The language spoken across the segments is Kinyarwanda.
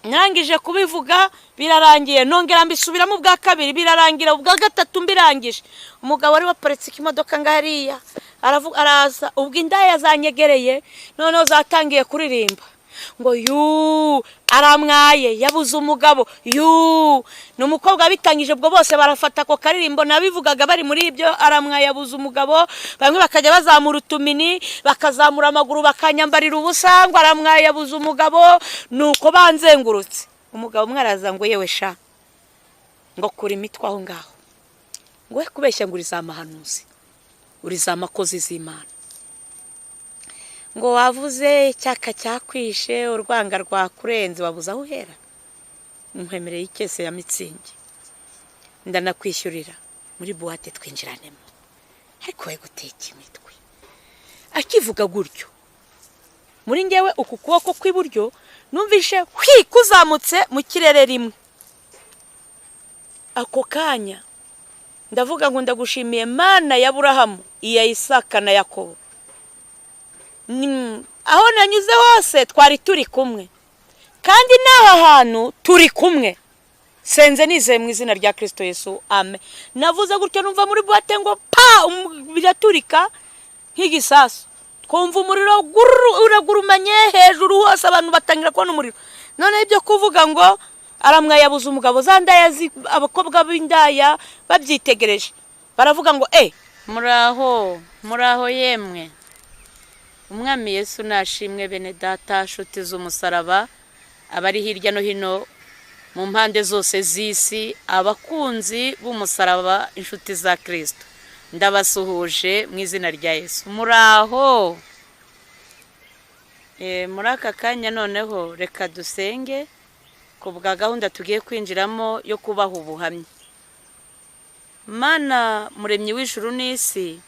Nangije kubivuga birarangiye, nongera mbisubiramo ubwa kabiri birarangira, ubwa gatatu mbirangije umugabo wari waparitse imodoka ngahariya araza, ubwo indaya zanyegereye noneho zatangiye kuririmba ngo yu aramwaye yabuze umugabo yu, n'umukobwa bitangije ubwo bose barafata ko karirimbo nabivugaga bari muri ibyo aramwaye yabuze umugabo, bamwe bakajya bazamura utumini bakazamura amaguru bakanyambarira ubusa ngo aramwaye yabuze umugabo, nuko banzengurutse. Umugabo mwaraza ngo yewe sha ngo kuri imitwe aho ngaho, ngo we kubeshya ngo uriza amahanuzi uriza amakozi z'Imana, ngo wavuze icyaka cyakwishe urwanga rwakurenze wabuze aho uhera, nkwemereye ikese ya Mitsingi ndanakwishyurira muri buwate twinjiranemo, ariko we guteka imitwe. Akivuga gutyo muri ngewe uku kuboko kw'iburyo numvishe kuzamutse mu kirere rimwe. Ako kanya ndavuga ngo ndagushimiye Mana ya Aburahamu, iya Isaka na Yakobo. Aho nanyuze hose twari turi kumwe, kandi n'aha hantu turi kumwe. Senze nizeye mu izina rya Kristo Yesu, amen. Navuze gutyo numva muri buwate ngo pa biraturika nk'igisasu, twumva umuriro uragurumanye hejuru hose, abantu batangira kubona umuriro. None ibyo kuvuga ngo aramwaye yabuze umugabo, za ndaya abakobwa b'indaya babyitegereje baravuga ngo muraho yemwe, umwami Yesu nashimwe. Bene data nshuti z'umusaraba abari hirya no hino mu mpande zose z'isi, abakunzi b'umusaraba, inshuti za Kristo, ndabasuhuje mu izina rya Yesu. Muraho muri aka kanya noneho reka dusenge ku bwa gahunda tugiye kwinjiramo yo kubaha ubuhamya. Mana muremyi w'ijuru n'isi,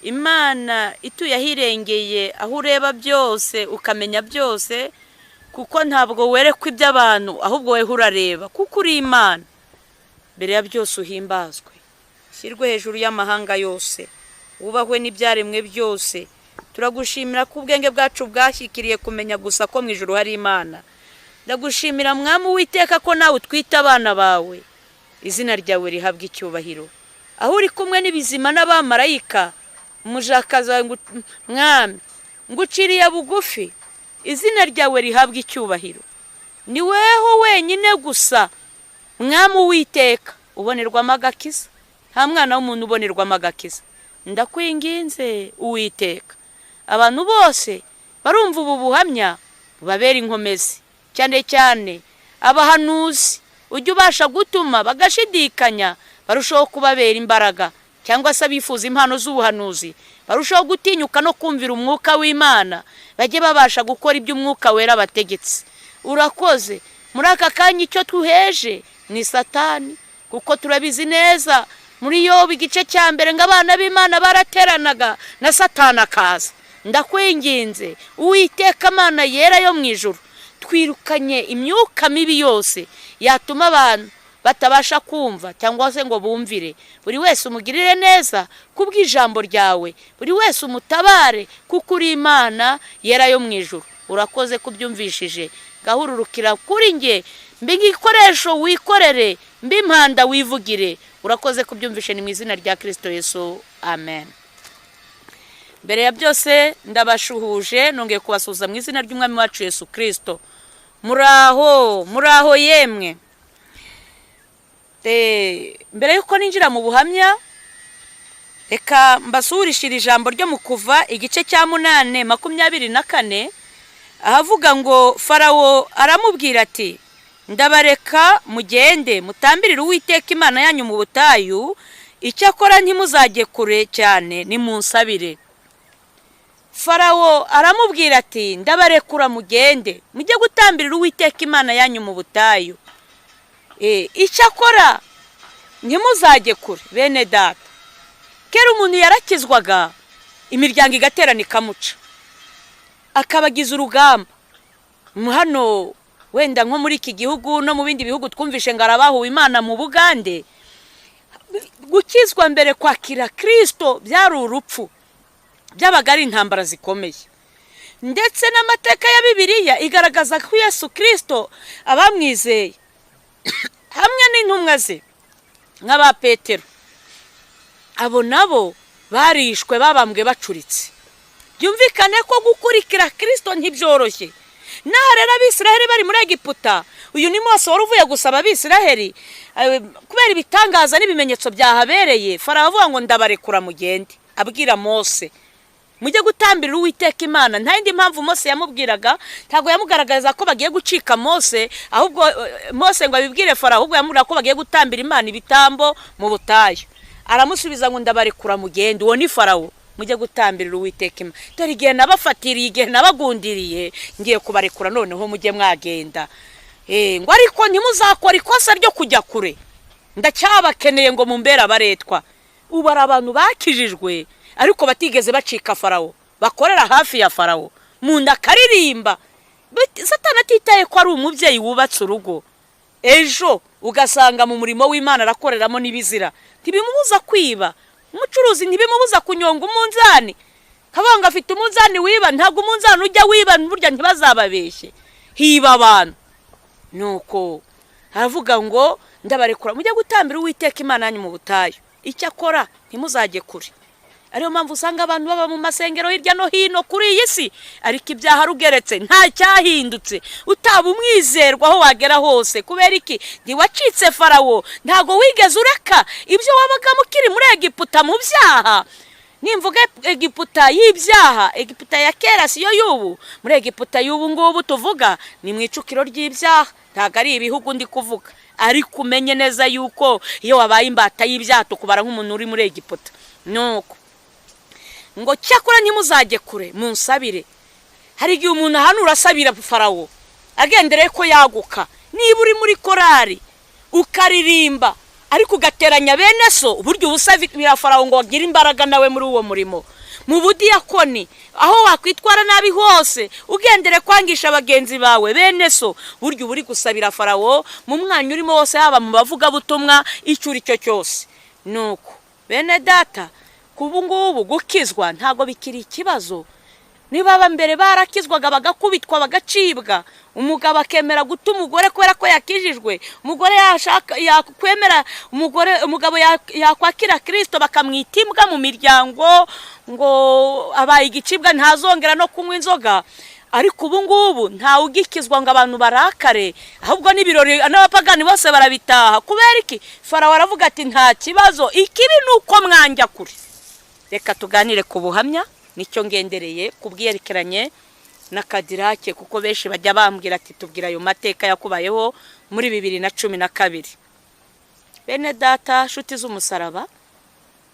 Imana ituye ahirengeye, aho ureba byose ukamenya byose, kuko ntabwo werekwa iby'abantu ahubwo weho urareba, kuko uri Imana. Mbere ya byose uhimbazwe, shyirwe hejuru y'amahanga yose, wubahwe n'ibyaremwe byose. Turagushimira ko ubwenge bwacu bwashyikiriye kumenya gusa ko mu ijuru hari Imana. Ndagushimira Mwami Uwiteka ko nawe utwita abana bawe, izina ryawe rihabwa icyubahiro. Aho uri kumwe n'ibizima n'abamarayika, umujakazi wawe Mwami nguciriye bugufi, izina ryawe rihabwa icyubahiro. Ni weho wenyine gusa Mwami Uwiteka ubonerwamo agakiza, nta mwana w'umuntu ubonerwamo agakiza. Ndakwinginze Uwiteka, abantu bose barumva ubu buhamya babera inkomezi, cyane cyane abahanuzi ujye ubasha gutuma bagashidikanya barushaho kubabera imbaraga, cyangwa se bifuza impano z'ubuhanuzi barushaho gutinyuka no kumvira umwuka w'Imana, bajye babasha gukora ibyo umwuka wera bategetse. Urakoze. Muri aka kanya icyo tuheje ni Satani, kuko turabizi neza muri Yobu igice cya mbere ngo abana b'Imana barateranaga na Satani akaza. Ndakwinginze Uwiteka Mana yera yo mu ijuru, twirukanye imyuka mibi yose yatuma abantu batabasha kumva cyangwa se ngo bumvire. Buri wese umugirire neza kubw'ijambo ryawe, buri wese umutabare kuko uri Imana yera yo mu ijuru. Urakoze kubyumvishije, gahururukira kuri nge, mbe igikoresho wikorere, mbe impanda wivugire. Urakoze kubyumvishe ni mu izina rya Kristo Yesu, amen. Mbere ya byose ndabashuhuje, nongeye kubasuhuza mu izina ry'umwami wacu Yesu Kristo. Muraho yemwe. Mbere yuko ninjira mu buhamya, reka mbasuhurishire ijambo ryo mu Kuva igice cya 8:24, ahavuga ngo Farawo aramubwira ati, ndabareka mugende mutambirire Uwiteka Imana yanyu mu butayu, icyakora ntimuzajye kure cyane, nimunsabire. Farawo aramubwira ati, ndabarekura mugende mujye gutambirira Uwiteka Imana yanyu mu butayu, icyakora ntimuzajye kure. Bene data, kera umuntu yarakizwaga imiryango igaterana ikamuca, akabagiza urugamba. Hano wenda nko muri iki gihugu no mu bindi bihugu twumvishe ngo arabahuwe Imana mu Bugande, gukizwa mbere kwakira Kristo byari urupfu, byabaga ari intambara zikomeye. ndetse n'amateka ya Bibiliya igaragaza ko Yesu Kristo abamwizeye hamwe n'intumwa ze nk'aba Petero, abo nabo barishwe babambwe bacuritse. Byumvikane ko gukurikira Kristo ntibyoroshye. Naho rero Abisiraheli bari muri Egiputa, uyu ni Mose wari uvuye gusaba Abisiraheli kubera ibitangaza n'ibimenyetso byahabereye, Farawo avuga ngo ndabarekura mugende, abwira Mose mujye gutambira Uwiteka Imana. Nta yindi mpamvu Mose yamubwiraga, ntago yamugaragaza ko bagiye gucika Mose, ahubwo Mose ngo abibwire Farawo, ahubwo yamubwira ko bagiye gutambira Imana ibitambo mu butayu. Aramusubiza ngo ndabarekura mugende. Uwo ni Farawo, mujye gutambira Uwiteka Imana. Dore igihe nabafatiriye, igihe nabagundiriye, ngiye kubarekura noneho mujye mwagenda. Ngo ariko ntimuzakora ikosa ryo kujya kure, ndacyabakeneye ngo mumbera baretwa. Ubu ari abantu bakijijwe ariko batigeze bacika Farawo, bakorera hafi ya Farawo, munda karirimba. Satani atitaye ko ari umubyeyi wubatse urugo, ejo ugasanga mu murimo w'Imana arakoreramo n'ibizira, ntibimubuza kwiba. Umucuruzi ntibimubuza kunyonga umunzani, kabanga afite umunzani wiba, ntago umunzani ujya wiba, burya ntibazababeshye, hiba abantu. Nuko aravuga ngo ndabarekura mujye gutambira Uwiteka Imana yanyu mu butayu. Icyo akora ntimuzajye kure. Ariyo mpamvu usanga abantu baba mu masengero hirya no hino kuri iyi si, ariko ibyaha rugeretse nta cyahindutse. Utaba umwizerwa aho wagera hose, kubera iki? Ntiwacitse Farawo, ntago wigeze ureka ibyo wabaga mukiri muri Egiputa mu byaha. Nimvuga Egiputa y'ibyaha, Egiputa ya kera siyo y'ubu. Muri Egiputa y'ubu ngubu tuvuga ni mu icukiro ry'ibyaha, ntago ari ibihugu ndi kuvuga. Ariko umenye neza yuko iyo wabaye imbata y'ibyaha tukubara nk'umuntu uri muri Egiputa. Nuko ngo cyakora ntimuzajye kure, munsabire. Hari igihe umuntu ahanura asabira Farawo agendereye ko yaguka. Niba uri muri korari ukaririmba ariko ugateranya bene so, uburyo ubusabira Farawo ngo agire imbaraga nawe muri uwo murimo. Mu budiyakoni aho wakwitwara nabi hose, ugendere kwangisha abagenzi bawe bene so, buryo buri gusabira Farawo mu mwanya urimo wose, haba mu bavuga butumwa icyo cyo cyose. Nuko bene data, kubu ngubu gukizwa ntago bikiri ikibazo. Niba mbere barakizwaga bagakubitwa bagacibwa, umugabo akemera guta umugore kubera ko yakijijwe, umugore yashaka yakwemera umugabo yakwakira Kristo bakamwita imbwa mu miryango, ngo abaye igicibwa ntazongera no kunywa inzoga. Ariko ubu ngubu nta ugikizwa ngo abantu barakare, ahubwo n'ibirori n'abapagani bose barabitaha. Kubera iki? Farawo aravuga ati nta kibazo, ikibi nuko mwanja kuri. Reka tuganire ku buhamya, nicyo ngendereye kubwiyerekeranye na Kadirake, kuko benshi bajya bambwira ati tubwira ayo mateka yakubayeho muri 2012. Bene data, nshuti z'umusaraba,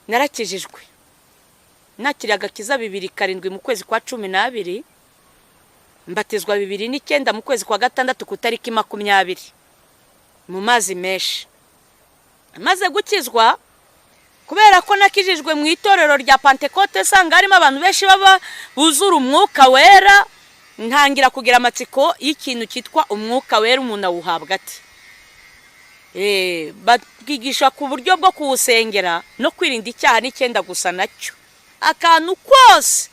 narakijijwe. Nakiriye agakiza 2007 mu kwezi kwa 12, mbatizwa 2009 mu kwezi kwa gatandatu ku tariki 20 mu mazi menshi. Maze gukizwa, kubera ko nakijijwe mu itorero rya Pentecote, sanga harimo abantu benshi baba buzura umwuka wera, ntangira kugira amatsiko y'ikintu cyitwa umwuka wera umuntu awuhabwa ati. Bagigisha ku buryo bwo kuwusengera no kwirinda icyaha n'icyenda gusa nacyo. Akantu kose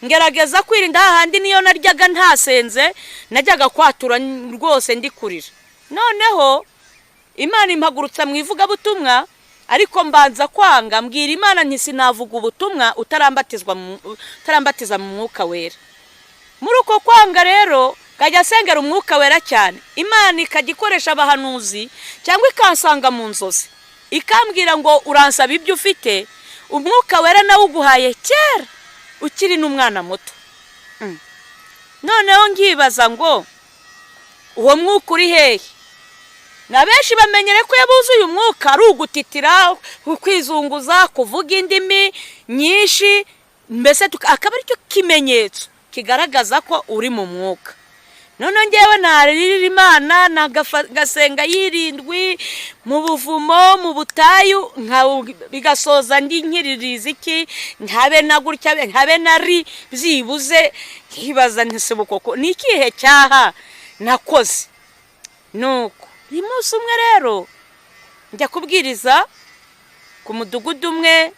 ngerageza kwirinda, hahandi niyo naryaga ntasenze, najyaga kwatura rwose ndikurira. Noneho Imana impagurutsa mu ivuga butumwa, ariko mbanza kwanga, mbwira Imana nti sinavuga ubutumwa utarambatiza mu mwuka wera. Muri uko kwanga rero kajya sengera umwuka wera cyane. Imana ikagikoresha abahanuzi cyangwa ikansanga mu nzozi, ikambwira ngo uransaba ibyo ufite, umwuka wera nawe uguhaye kera ukiri n'umwana muto. Noneho ngibaza ngo uwo mwuka uri hehe? Na benshi bamenyere ko yabuzuye umwuka ari ugutitira, kwizunguza, kuvuga indimi nyinshi, mbese akaba aricyo kimenyetso kigaragaza ko uri mu mwuka. None ngewe narira Imana nagasenga yirindwi mu buvumo mu butayu, bigasoza ndi nkiririza iki, ntabe na gutya ntabe nari byibuze, nkibaza ntisubukoko ni ikihe cyaha nakoze. Nuko umunsi umwe rero njya kubwiriza ku mudugudu umwe,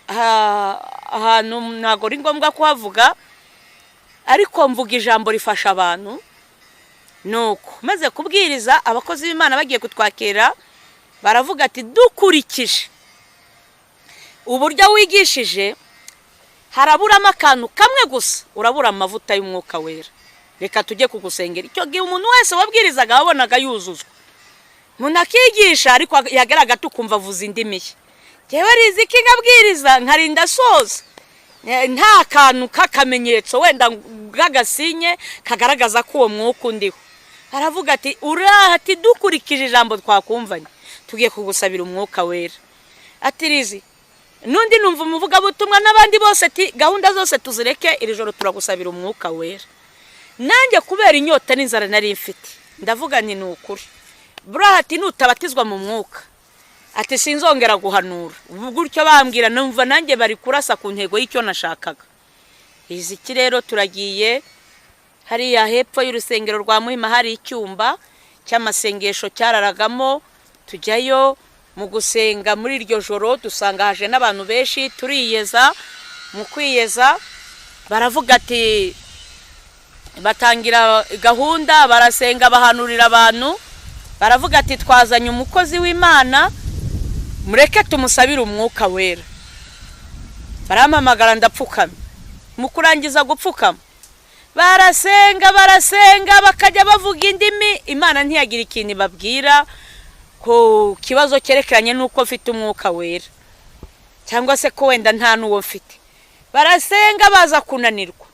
ahantu ntago ari ngombwa kuhavuga, ariko mvuga ijambo rifasha abantu. Nuko maze kubwiriza abakozi b'Imana bagiye kutwakira baravuga ati dukurikije uburyo wigishije haraburamo akantu kamwe gusa, urabura amavuta y'umwuka wera, reka tujye kugusengera. Icyo gihe umuntu wese wabwirizaga wabonaga yuzuzwa, umuntu akigisha ariko yageraga tukumva avuza indimi ye. Jewe riziki ngabwiriza nkarinda soza nta kantu k'akamenyetso wenda bw'agasinye kagaragaza ko uwo mwuka undiho. Aravuga ati ati dukurikije ijambo twakumvanye tugiye kugusabira umwuka wera. Ati Rizi nundi numva umuvuga butumwa n'abandi bose ati gahunda zose tuzireke iri joro turagusabira umwuka wera. Nanjye kubera inyota n'inzara nari mfite ndavuga nti nukuri bura ati nutabatizwa mu mwuka ati sinzongera guhanura. Gutyo bambwira numva nanjye bari kurasa ku ntego y'icyo nashakaga. Iziki rero turagiye hariya hepfo y'urusengero rwa Muhima hari icyumba cy'amasengesho cyararagamo, tujyayo mu gusenga. Muri iryo joro dusanga haje n'abantu benshi, turiyeza. Mu kwiyeza baravuga ati batangira gahunda, barasenga bahanurira abantu, baravuga ati twazanye umukozi w'Imana mureke tumusabire umwuka wera. Barampamagara ndapfukama. Mu kurangiza gupfukama barasenga bakajya bavuga indimi. Imana ntiyagira ikintu ibabwira ko kibazo cyerekeranye nuko mfite umwuka wera cyangwa se ko wenda nta nuwo mfite. Barasenga baza kunanirwa,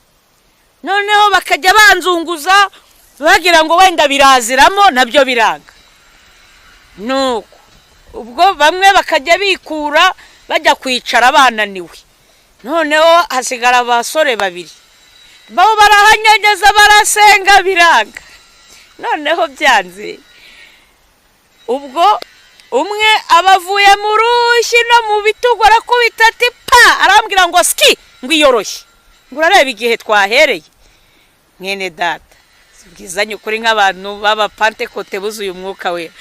noneho bakajya banzunguza bagira ngo wenda biraziramo, nabyo biranga. Nuko ubwo bamwe bakajya bikura bajya kwicara bananiwe, noneho hasigara abasore babiri bo barahanyageza barasenga biranga. Noneho byanze ubwo umwe abavuye mu rushyi no mu bitugu arakubita ati pa, arambwira ngo ski ngwiyoroshye, ngurareba igihe twahereye. Mwene data bwizanye ukuri nk'abantu baba Pentecote buzuye umwuka wera,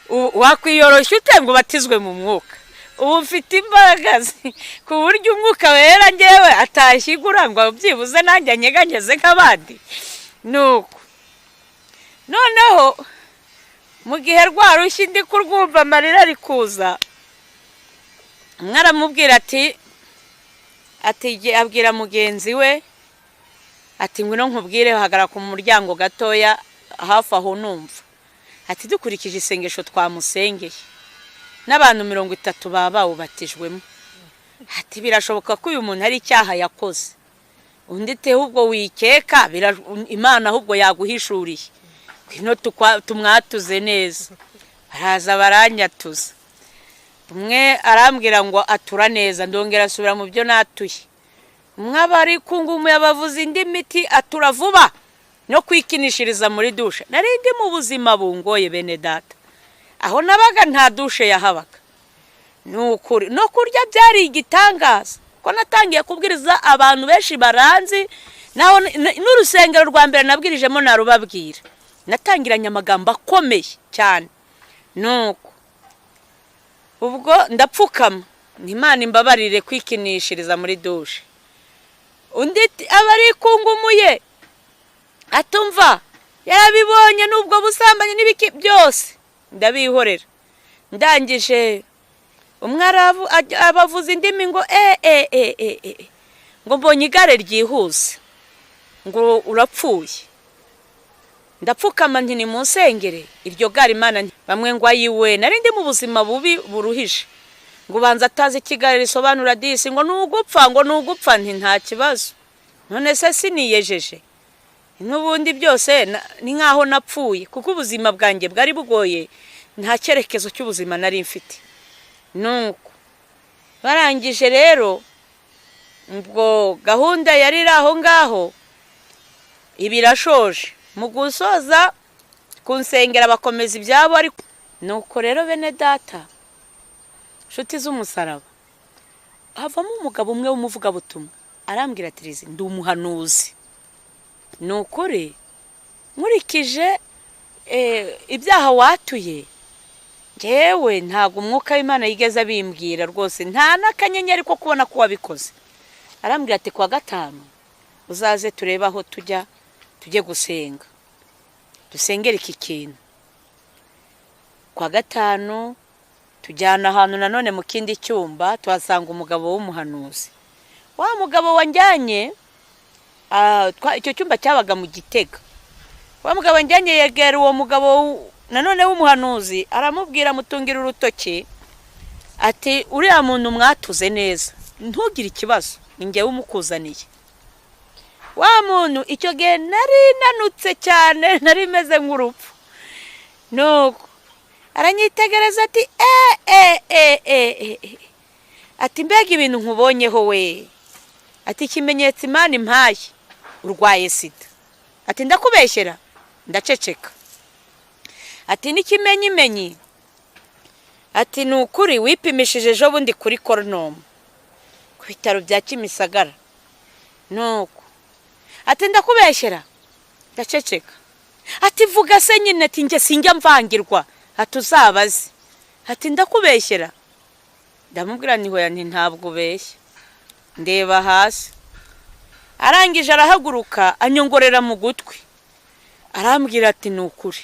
wakwiyoroshye ute ngo batizwe mu mwuka? Ubu mfite imbaraga ku buryo umwuka wera ngewe atashyigura ngo byibuze nanjye nyeganyeze nk'abandi. Nuko noneho mu gihe rwarushye ndi kurwumva amarira ari kuza, mwaramubwira ati abwira mugenzi we ati ngwino nkubwire, hagara ku muryango gatoya hafi aho numva. Ati dukurikije isengesho twamusengeye n'abantu 30 baba ubatijwemo. Ati birashoboka ko uyu muntu ari icyaha yakoze, undi te ubwo wikeka Imana ahubwo yaguhishuriye, kwino tumwatuze neza. Baraza baranyatuza, umwe arambwira ngo atura neza, ndongera asubira mu byo natuye. Umwe bari kungumu yabavuza indi miti atura vuba no kwikinishiriza muri dushe. Nari ndi mu buzima bungoye bene data, aho nabaga nta dushe yahabaga. Nukuri no kurya byari igitangaza ko natangiye kubwiriza abantu benshi baranzi, naho n'urusengero rwa mbere nabwirijemo narubabwira, natangiranye amagambo akomeye cyane. Nuko ubwo ndapfukama, Imana imbabarire kwikinishiriza muri dushe. Undi abari kungumuye atumva yarabibonye nubwo busambanye n'ibiki byose ndabihorera. Ndangije umwarabu abavuza indimi ngo ngo mbonye igare ryihuse ngo urapfuye. Ndapfukama nti ni munsengere iryo gare Imana. Bamwe ngo ayiwe nari ndi mu buzima bubi buruhije, ngo banza atazi ikigare risobanura disi ngo nugupfa nti nta kibazo, none se siniyejeje n'ubundi byose ni nkaho napfuye, kuko ubuzima bwanjye bwari bugoye, nta cyerekezo cy'ubuzima nari mfite. Nuko barangije rero ubwo gahunda yari aho ngaho ibirashoje. Mu gusoza kunsengera bakomeza ibyabo, ariko nuko rero bene data nshuti z'umusaraba havamo umugabo umwe w'umuvuga butumwa arambwira ati Rizi ndi umuhanuzi. Nukuri nkurikije ibyaha watuye jewe ntago umwuka w'Imana yigeze bimbwira rwose, nta nakanyenyeri ko kubona ko wabikoze. Arambwira ati kwa gatanu uzaze turebe aho tujye gusenga, dusengera iki kintu. Kwa gatanu tujyana ahantu nanone mu kindi cyumba, tuhasanga umugabo w'umuhanuzi. Wa mugabo wanjyanye, icyo cyumba cyabaga mu Gitega. Wa mugabo wanjyanye yegera uwo mugabo nanone w'umuhanuzi, aramubwira mutungira urutoki ati uriya muntu mwatuze neza, ntugire ikibazo, ninjye umukuzaniye. Wa muntu icyo gihe nari nanutse cyane, nari meze nk'urupfu. Nuko aranyitegereza ati ati mbega ibintu nkubonyeho we, ati ikimenyetso Imana impaye urwaye sida. Ati ndakubeshyera, ndaceceka. Ati n'ikimenyimenyi, ati ni ukuri wipimishije ejo bundi kuri Coronom ku bitaro bya Kimisagara. Nuko ati ndakubeshyera, ndaceceka. Ati vuga se nyine, ati njye sinjya mvangirwa, ati uzabaze. Ati ndakubeshyera. Ndamubwira nti hoya, nti ntabwo ubeshya. Ndeba hasi. Arangije arahaguruka anyongorera mu gutwi, arambwira ati ni ukuri,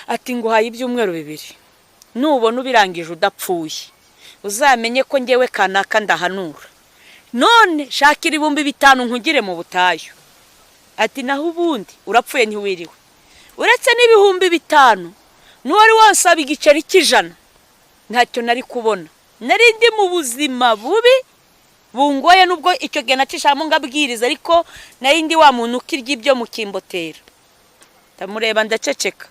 ati nguhaye ibyumweru 2, nubona ubirangije udapfuye uzamenye ko njyewe kanaka ndahanura. None shakira 5,000 nkugire mu butayu. Ati naho ubundi urapfuye ntiwiriwe. Uretse n'5,000 n'uwari wansaba igiceri cy'ijana ntacyo nari kubona. Nari ndi mu buzima bubi bungoye, nubwo icyo gihe nacishamo ngabwiriza, ariko nari ndi wa muntu ukirya ibyo mu kimbotera. Ndamureba ndaceceka.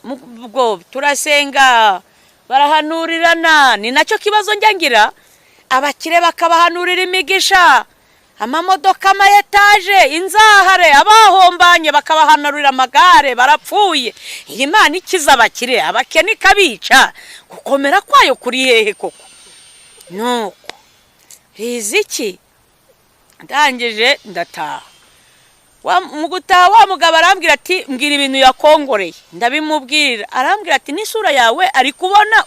Ubwo turasenga, barahanurirana. Ni nacyo kibazo njyangira, abakire bakabahanurira imigisha, amamodoka, ama etaje, inzahare, abahombanye bakabahanurira amagare barapfuye. Iyi Mana ikiza abakire, abakene ikabica. Gukomera kwayo kuri hehe koko? Nuko riziki ndangije ndataha. Mu gutaha wa mugabo arambwira ati mbwira ibintu yakongoreye. Ndabimubwira. Arambwira ati n'isura yawe ari kubona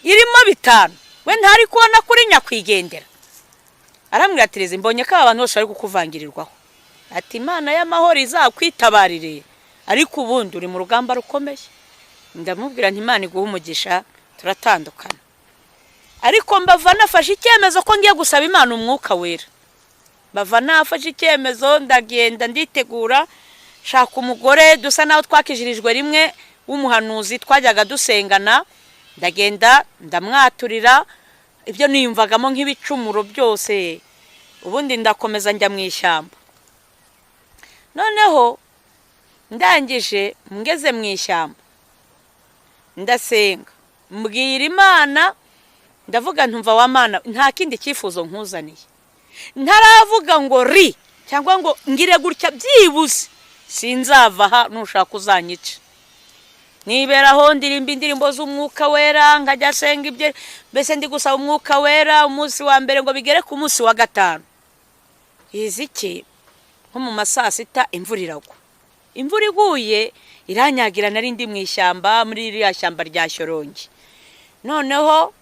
irimo 5, we ntari kubona kuri nyakwigendera. Arambwira ati reze mbonye ko abantu bose bari kukuvangirirwaho. Ati Imana y'amahoro izakwitabarire, ariko ubundi uri mu rugamba rukomeye. Ndamubwira nti Imana iguha umugisha, turatandukana. Ariko mbava nafashe icyemezo ko ngiye gusaba Imana umwuka wera. Bava nafashe icyemezo, ndagenda nditegura, shaka umugore dusa naho twakijirijwe rimwe w'umuhanuzi, twajyaga dusengana. Ndagenda ndamwaturira ibyo niyumvagamo nk'ibicumuro byose, ubundi ndakomeza njya mu ishyamba. Noneho ndangije ngeze mu ishyamba ndasenga, mbwira Imana, ndavuga ntumva wa Mana, nta kindi cyifuzo nkuzaniye. Ntaravuga ngo cyangwa ngo ngire gutya byibuze, sinzava aha nushaka uzanyica. Niberaho ndirimba indirimbo z'umwuka wera, nkajya senga ibye, mbese ndi gusaba umwuka wera umunsi wa mbere ngo bigere ku munsi wa 5. Iziki nko mu masaa 6 imvura iragwa. Imvura iguye iranyagira, nari ndi mu ishyamba, muri iriya shyamba rya Shyorongi. Noneho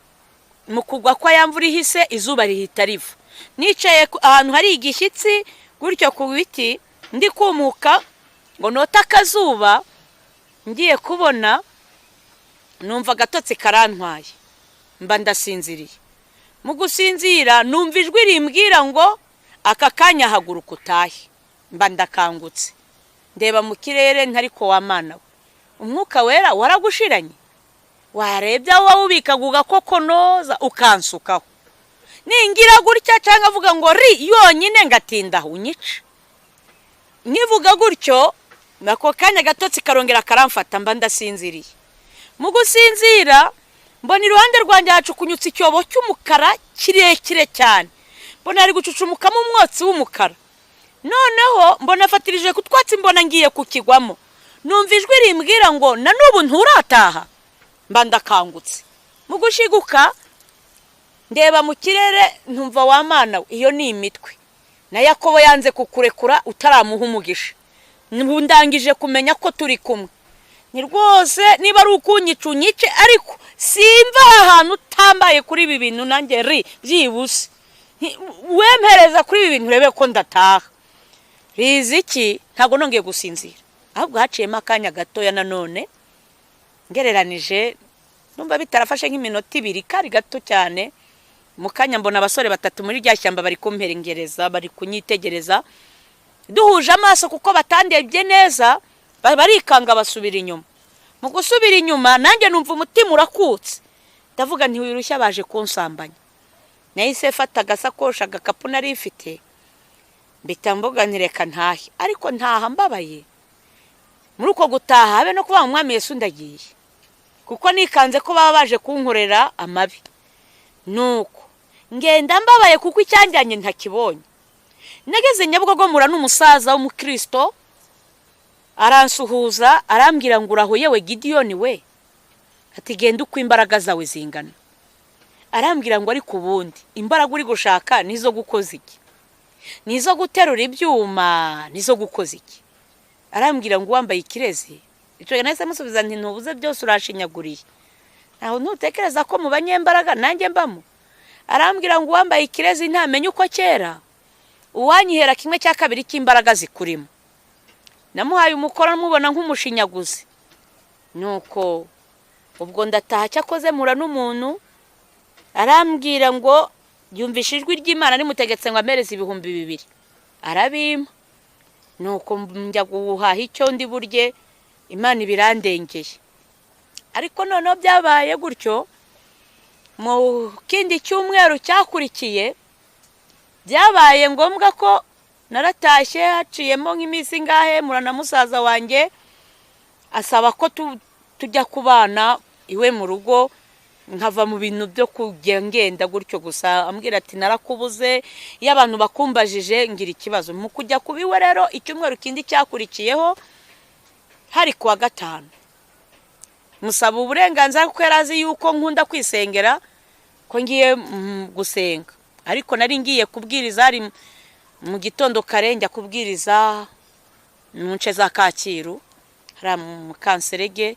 mu kugwa kwa yamvura ihise, izuba rihita riva. Nicaye ahantu hari igishyitsi gutyo ku biti, ndi kumuka ngo nota akazuba, ngiye kubona numva agatotsi karantwaye, mba ndasinziriye. Mu gusinzira numva ijwi rimbwira ngo aka kanya haguruka utahe. Mba ndakangutse, ndeba mu kirere, ntariko wa Mana we, umwuka wera waragushiranye? Warebye aho wawubikaga ugakokonoza ukansukaho? Ningira gutya cyangwa avuga ngo yonyine ngatinda unyica. Nivuga gutyo, nako kanya gatotsi karongera karamfata, mba ndasinziriye. Mu gusinzira mbona iruhande rwanjye hacukunyutse icyobo cy'umukara kirekire cyane, mbona ari gucucumukamo umwotsi w'umukara. Noneho mbona afatirije ku twatsi, mbona ngiye kukigwamo. Numva ijwi rimbwira ngo na n'ubu nturataha. Mba ndakangutse. Mu gushiguka ndeba mu kirere, ntumva wa Mana we, iyo ni imitwe. Na Yakobo yanze kukurekura utaramuha umugisha. Ndangije kumenya ko turi kumwe. Ni rwose niba ari ukunyica unyice, ariko simva ahantu utambaye kuri ibi bintu nanjye byibuse. wempereza kuri ibi bintu urebe ko ndataha. Riziki ntago nongeye gusinzira, ahubwo haciyemo akanya gatoya nanone ngereranije numva bitarafashe nk'iminota 2 kari gato cyane. Mu kanya mbona abasore 3 muri rya shyamba bari kumperengereza, bari kunyitegereza, duhuje amaso kuko batandebye neza, barikanga basubira inyuma. Mu gusubira inyuma nanjye numva umutima urakutse, ndavuga nti wirushya baje kunsambanya. Nahise fata agasakosha agakapu nari ifite, mbita mboga ntireka ntahe, ariko ntaha mbabaye. Muri uko gutaha habe no kuba umwami Yesu ndagiye, kuko nikanze ko baba baje kunkorera amabi. Nuko ngenda mbabaye kuko icyanjyanye ntakibonye. Nageze Nyabugogo mura n'umusaza w'umukristo, aransuhuza arambwira ngo uraho yewe Gideon we, ati genda uko imbaraga zawe zingana. Arambwira ngo ari kubundi imbaraga uri gushaka nizo gukoza iki, nizo guterura ibyuma, nizo gukoza iki. Arambwira ngo wambaye ikirezi. Icyo nahise musubiza nti ntubuze byose urashinyaguriye, naho ntutekereza ko mu banyembaraga nanjye mbamo. Arambwira ngo wambaye ikirezi ntamenye uko kera uwanyihera 1/2 cy'imbaraga zikurimo. Namuhaye umukoro mubona nk'umushinyaguzi. Nuko ubwo ndataha cyakoze mura n'umuntu, arambwira ngo yumvishe ijwi ry'Imana rimutegetse ngo amereze 2,000. Arabima. Nuko njya guhaha icyo ndi burye, Imana ibirandengeye. Ariko noneho byabaye gutyo, mu kindi cyumweru cyakurikiye byabaye ngombwa ko naratashye haciyemo nk'iminsi ngahe murana musaza wanjye asaba ko tujya kubana iwe mu rugo, nkava mu bintu byo kugenda gutyo gusa. Ambwira ati narakubuze, iyo abantu bakumbajije ngira ikibazo. Mu kujya kubiwe rero icyumweru kindi cyakurikiyeho hari kuwa 5, musaba uburenganzira kuko yarazi yuko nkunda kwisengera ko ngiye gusenga. Ariko nari ngiye kubwiriza ari mu gitondo kare, njya kubwiriza mu nce za Kacyiru hari mu Kanserege.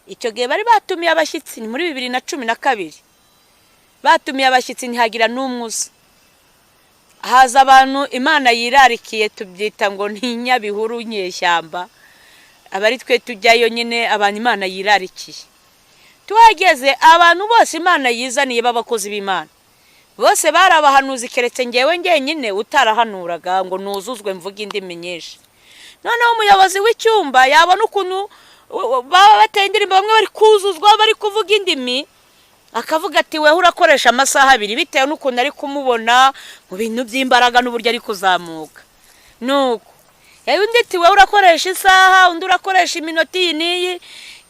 Icyo gihe bari batumiye abashyitsi muri 2012, batumiye abashyitsi ntihagira n'umwuza. Haza abantu Imana yirarikiye, tubyita ngo ni Nyabihuru nyeshyamba, abari twe tujyayo nyine abantu Imana yirarikiye. Tuhageze abantu bose Imana yizaniye b'abakozi b'Imana, bose barabahanuzi keretse ngewe nyine utarahanuraga ngo nuzuzwe mvuga indimi nyinshi. Noneho umuyobozi w'icyumba yabona ukuntu baba bateye indirimbo, bamwe bari kuzuzwa bari kuvuga indimi, akavuga ati weho urakoresha amasaha 2 bitewe n'ukuntu ari kumubona mu bintu by'imbaraga n'uburyo ari kuzamuka. Nuko undi ati weho urakoresha isaha, undi urakoresha iminota iyi n'iyi.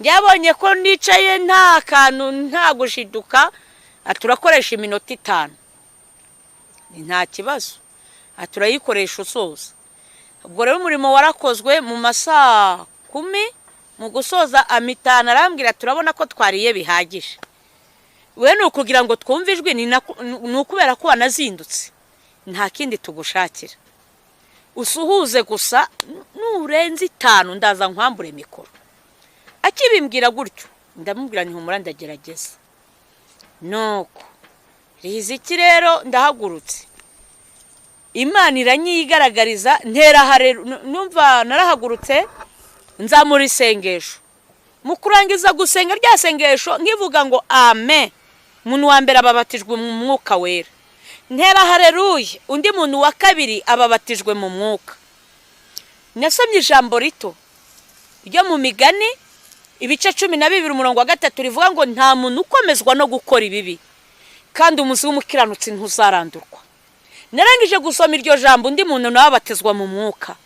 Njyabonye ko nicaye nta kantu nta gushiduka, aturakoresha iminota 5. Nta kibazo, aturayikoresha usoza. Ubwo rero umurimo warakozwe mu masaha 10. Mu gusoza amitana arambwira turabona ko twariye bihagije, we nukugira ngo twumve ijwi ni ukubera ko wanazindutse, nta kindi tugushakira, usuhuze gusa nurenze 5 ndaza nkwambure mikoro. Akibimbwira gutyo ndamubwira nti humura ndagerageza. Nuko Riziki rero ndahagurutse, Imana iranyigaragariza ntera hare. Numva narahagurutse nzamura isengesho. Mu kurangiza gusenga rya sengesho nkivuga ngo amen, umuntu wa mbere ababatijwe mu mwuka wera. Ntera haleluya, undi muntu wa kabiri ababatijwe mu mwuka. Nasomye ijambo rito ryo mu Migani ibice 12 umurongo wa 3 rivuga ngo nta muntu ukomezwa no gukora ibibi, kandi umunsi w'umukiranutsi ntuzarandurwa. Narangije gusoma iryo jambo, undi muntu nawe abatizwa mu mwuka.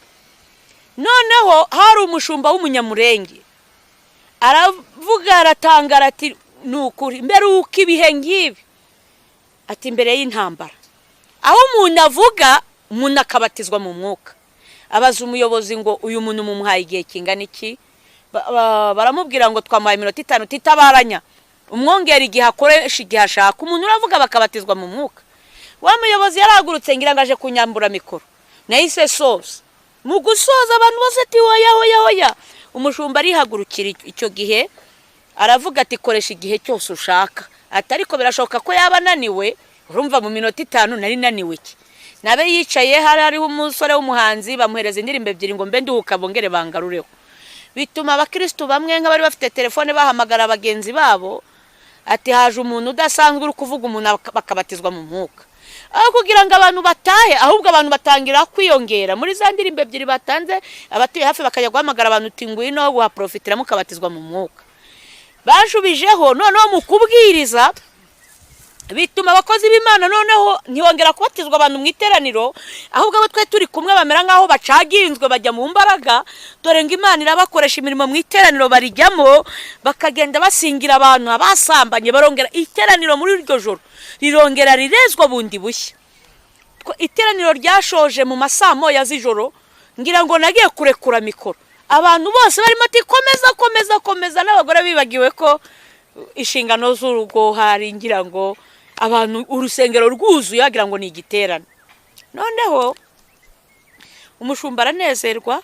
Noneho hari umushumba w'umunyamurenge aravuga, aratangara ati nukuri mbere uko ibihe ngibi, ati mbere y'intambara aho umuntu avuga umuntu akabatizwa mu mwuka. Abaza umuyobozi ngo uyu muntu mumuhaye igihe kingana iki? Baramubwira ngo twamuhaye iminota 5 titabaranya, umwongera igihe akoresha igihe ashaka. Umuntu uravuga bakabatizwa mu mwuka. Wa muyobozi yaragurutse ngira ngaje kunyambura mikoro, nahise soza. Mu gusoza abantu bose ati hoya. Umushumba arihagurukira icyo gihe aravuga ati koresha igihe cyose ushaka, ati ariko birashoboka ko yaba naniwe urumva mu minota 5 nari naniwe iki nabe yicaye hariho umusore w'umuhanzi bamuhereza indirimbo ebyiri ngo mbe nduhuka bongere bangarureho bituma abakristo bamwe nk'abari bafite telefone bahamagara abagenzi babo ati haje umuntu udasanzwe uri kuvuga umuntu bakabatizwa mu mwuka aho kugira ngo abantu batahe ahubwo abantu batangira kwiyongera muri za ndirimbo ebyiri batanze abatuye hafi bakajya guhamagara abantu tingwino guha profitira mukabatizwa mu mwuka bajubijeho noneho mu kubwiriza bituma abakozi b'Imana noneho ntihongera kubatizwa abantu mu iteraniro ahubwo abo twe turi kumwe bamera nkaho bacaginzwe bajya mu mbaraga dore ngo Imana irabakoresha imirimo mu iteraniro barijyamo bakagenda basingira abantu abasambanye barongera iteraniro muri iryo joro rirongera rirezwa bundi bushya iteraniro ryashoje mu masamo ya zijoro ngira ngo nagiye kurekura mikoro abantu bose barimo ati komeza n'abagore bibagiwe ko inshingano z'urugo hari ngira ngo abantu urusengero rwuzuye agira ngo ni igiterane noneho umushumba aranezerwa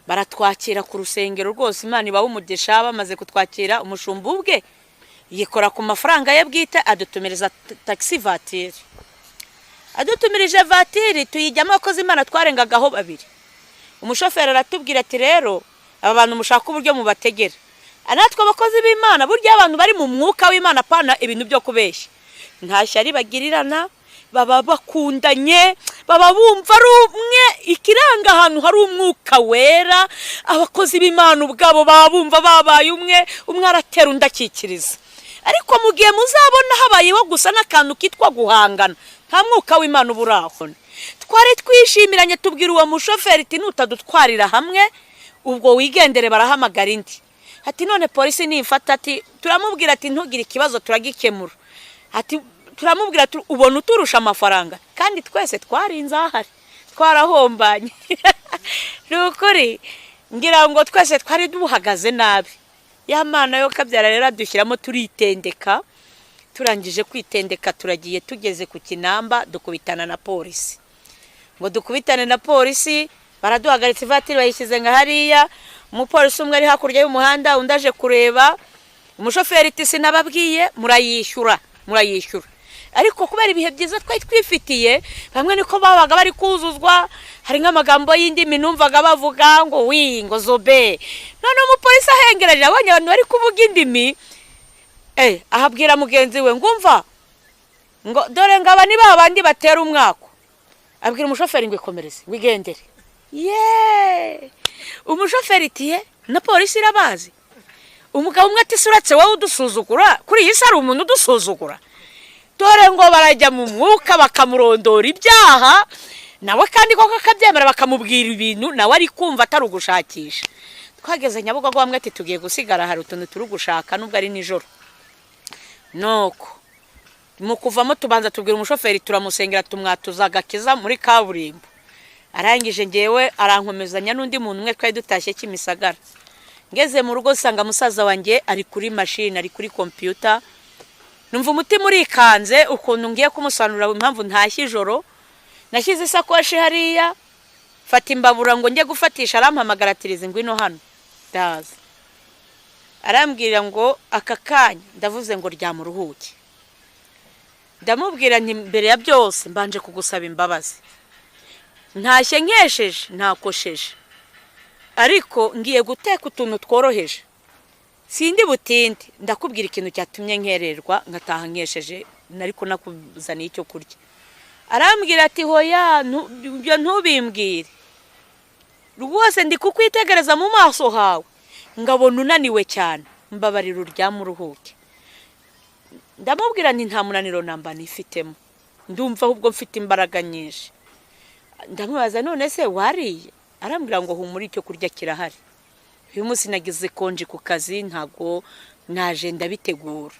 baratwakira ku rusengero rwose Imana ibaho umugisha bamaze kutwakira umushumba ubwe yikora ku mafaranga ye bwite adutumireza taxi voiture adutumirije voiture tuyijyamo abakozi Imana twarengagaho babiri umushoferi aratubwira ati rero aba bantu mushaka uburyo mubategera anatwe abakozi b'Imana burya abantu bari mu mwuka w'Imana pana ibintu byo kubeshya nta shyari bagirirana baba bakundanye baba bumva ari umwe ikiranga ahantu hari umwuka wera abakozi b'Imana ubwabo babumva babaye umwe aratera undakikiriza ariko mu gihe muzabona habayeho gusa n'akantu kitwa guhangana nta mwuka w'Imana uburaho twari twishimiranye tubwira uwo mushoferi ati nutadutwarira hamwe ubwo wigendere barahamagara indi ati none polisi nifata ati turamubwira ati ntugire ikibazo turagikemura ati turamubwira ubona uturusha amafaranga kandi twese twarinze ahari twarahombanye n'ukuri ngira ngo twese twari duhagaze nabi ya Mana yo kabyara rero dushyiramo turitendeka turangije kwitendeka turagiye tugeze ku Kinamba dukubitana na polisi ngo dukubitane na polisi baraduhagaritse ivatiri bayishyize nka hariya umupolisi umwe ari hakurya y'umuhanda undaje kureba umushoferi iti sinababwiye murayishyura ariko kubera ibihe byiza twari twifitiye bamwe niko babaga bari kuzuzwa hari nk'amagambo y'indimi numvaga bavuga ngo ngo zobe none umupolisi ahengereje abonye abantu bari kuvuga indimi ahabwira mugenzi we ngumva ngo dore ngaba ni babandi batera umwako abwira umushoferi ngo ikomereze wigendere umushoferi itiye na polisi irabazi umugabo umwe ati suratse wowe udusuzugura kuri iyi sari umuntu udusuzugura dore ngo barajya mu mwuka bakamurondora ibyaha nawe kandi koko akabyemera bakamubwira ibintu nawe ari kumva atari ugushakisha twageze Nyabugogo bamwe ati tugiye gusigara hari utuntu turi gushaka nubwo ari nijoro noko mu kuvamo tubanza tubwira umushoferi turamusengera tumwatuza agakiza muri kaburimbo arangije ngewe arankomezanya n'undi muntu umwe twari dutashye Kimisagara ngeze mu rugo sanga musaza wanjye ari kuri machine ari kuri computer numva umutima urikanze ukuntu ngiye kumusanura impamvu ntashye ijoro nashyize isakoshi hariya fata imbabura ngo njye gufatisha arampamagara atirize ngwino hano ndaza arambwira ngo aka kanya ndavuze ngo ryamuruhuke ndamubwira nti mbere ya byose mbanje kugusaba imbabazi ntashye nkesheje ntakosheje ariko ngiye guteka utuntu tworoheje sindi butinde ndakubwira ikintu cyatumye nkererwa ngataha nkesheje nariko nakuzaniye icyo kurya arambwira ati hoya ntubimbwire rwose ndi kukwitegereza mu maso hawe ngabona unaniwe cyane mbabarira uryamuruhuke ndamubwira nti nta munaniro namba nifitemo ndumva ahubwo mfite imbaraga nyinshi ndamubaza none se wariye arambwira ngo humura icyo kurya kirahari uyu munsi nagize konje ku kazi ntago naje ndabitegura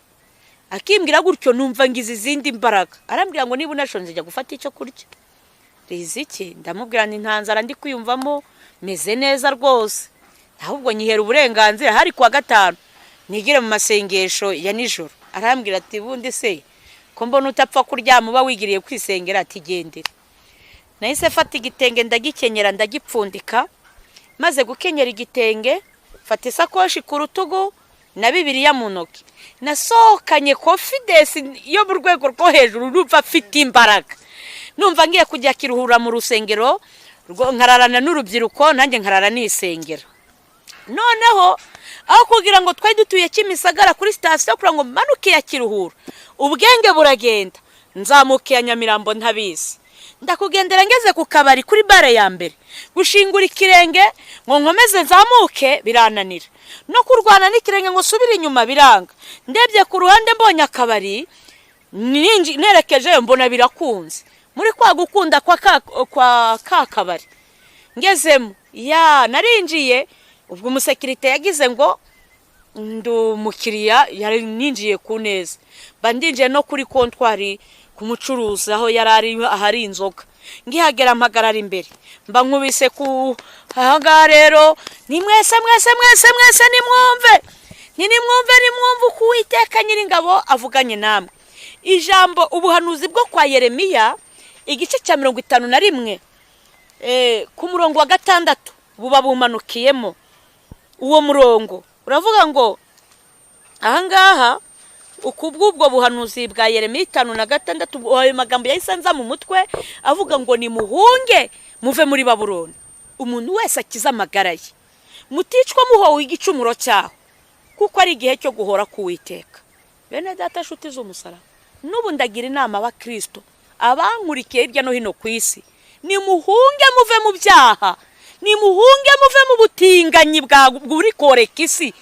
akimbwira gutyo numva ngize izindi imbaraga arambwira ngo niba unashonje jya gufata icyo kurya riziki ndamubwira nti ntanzara ndi kwiyumvamo meze neza rwose ahubwo nyihera uburenganzira hari kwa gatanu nigire mu masengesho ya nijoro arambwira ati bundi se ko mbona utapfa kuryama uba wigiriye kwisengera ati gendere nahise fata igitenge ndagikenyera ndagipfundika maze gukenyera igitenge fata isakoshi ku rutugu na Bibiliya mu ntoki, nasohokanye confidence yo mu rwego rwo hejuru, numva afite imbaraga, numva ngiye kujya kiruhura mu rusengero, nkararana n'urubyiruko nanjye nkarara nisengera. Noneho aho kugira ngo twari dutuye Kimisagara kuri station kugira ngo manuke ya Kiruhura, ubwenge buragenda, nzamuke ya Nyamirambo ntabizi, ndakugendera ngeze ku kabari kuri bare ya mbere, gushingura ikirenge ngo nkomeze nzamuke birananira, no kurwana n'ikirenge ngo subire inyuma biranga. Ndebye ku ruhande mbonye akabari, nerekeje mbona birakunze, muri kwa gukunda kwa kabari ngezemo ya narinjiye. Ubwo umusekirite yagize ngo ndumukiriya, yari ninjiye ku neza, bandinje no kuri kontwari kumucuruza aho yarari ahari inzoga, ngihagera mpagarara imbere, mba nkubise ku hanga. Rero ni mwese nimwumve ku Uwiteka Nyiringabo avuganye namwe. Ijambo ubuhanuzi bwo kwa Yeremiya igice cya 51 ku murongo wa 6 buba bumanukiyemo. Uwo murongo uravuga ngo ahangaha ukubw'ubwo buhanuzi bwa Yeremiya 5:6, ayo magambo yayisanza mu mutwe avuga ngo ni muhunge muve muri Babuloni, umuntu wese akiza amagara ye, muticwa muhowe igicumuro cyaho, kuko ari igihe cyo guhora ku Uwiteka. Bene data nshuti z'umusaraba, n'ubu ndagira inama abakristo abankurikiye hirya no hino ku isi, ni muhunge muve mu byaha, ni muhunge muve mu butinganyi buri koreka isi,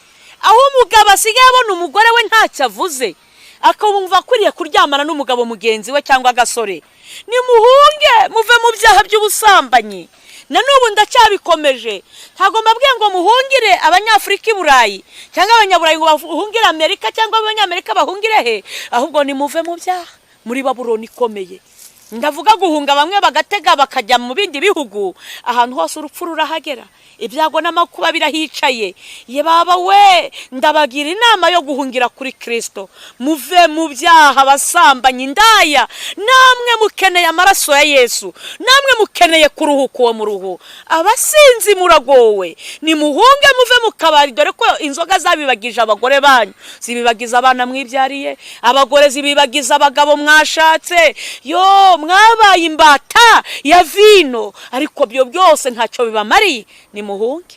aho umugabo asigaye abona umugore we ntacyo avuze, akumva akwiriye kuryamana n'umugabo mugenzi we cyangwa agasore. Ni muhunge muve mu byaha by'ubusambanyi. Na n'ubu ndacyabikomeje, ntago mbabwiye ngo muhungire abanyafrika i Burayi cyangwa abanyaburayi ngo bahungire Amerika cyangwa abanyamerika bahungire he, ahubwo ni muve mu byaha muri Babuloni ikomeye. Ndavuga guhunga bamwe bagatega bakajya mu bindi bihugu, ahantu hose urupfu rurahagera, ibyago n'amakuba birahicaye. Ye baba we, ndabagira inama yo guhungira kuri Kristo, muve mu byaha basambanye indaya. Namwe mukeneye amaraso ya Yesu, namwe mukeneye kuruhuka uwo muruhu. Abasinzi muragowe, ni muhunge muve mu kabari, dore ko inzoga zabibagije abagore banyu, zibibagiza abana mwibyariye, abagore zibibagiza abagabo mwashatse. Yo mwabaye imbata ya vino, ariko byo byose ntacyo bibamariye. Ni muhunge.